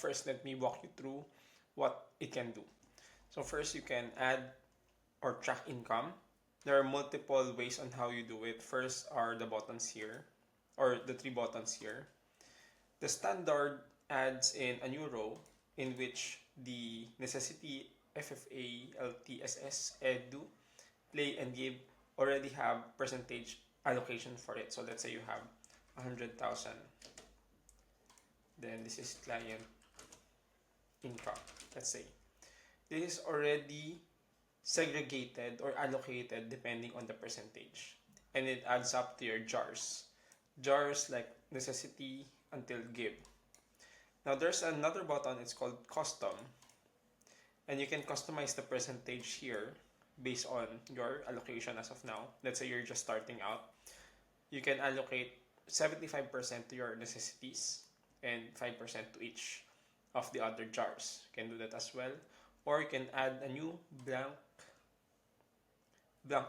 first, let me walk you through what it can do. So first, you can add or track income. There are multiple ways on how you do it. First are the buttons here, or the three buttons here. The standard adds in a new row in which the necessity FFA, LTSS, EDU, play and give already have percentage allocation for it. So let's say you have 100,000. Then this is client income. Let's say this is already segregated or allocated depending on the percentage, and it adds up to your jars like necessity until give. Now there's another button, it's called custom, and you can customize the percentage here based on your allocation as of now. Let's say you're just starting out, you can allocate 75% to your necessities and 5% to each of the other jars. You can do that as well. Or you can add a new blank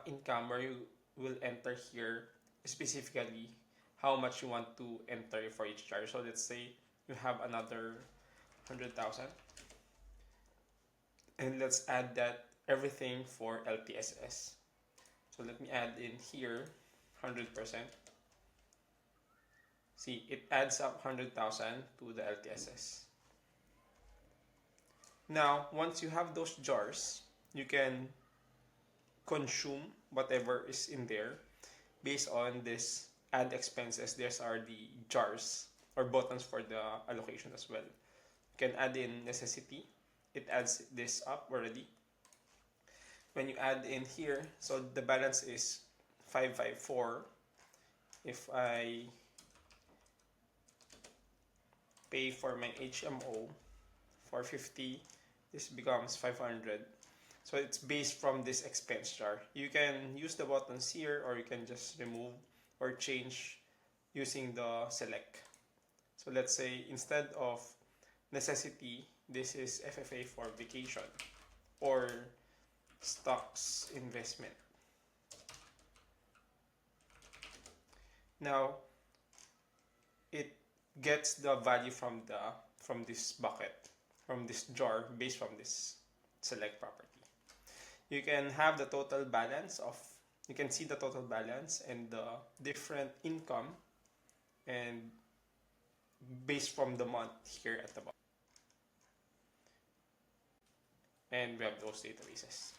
income where you will enter here specifically how much you want to enter for each jar. So let's say you have another 100,000, and let's add that everything for LTSS. So let me add in here 100%. See, it adds up 100,000 to the LTSS. Now, once you have those jars, you can consume whatever is in there based on this add expenses. These are the jars or buttons for the allocation as well. You can add in necessity. It adds this up already. When you add in here, so the balance is 554. If I pay for my HMO 450, this becomes 500. So it's based from this expense jar. You can use the buttons here, or you can just remove or change using the select. So let's say instead of necessity, this is FFA for vacation or stocks investment. Now it gets the value from this bucket, from this jar, based from this select property. You can have the total balance of, you can see the total balance and the different income, and based from the month here at the bottom. And we have those databases.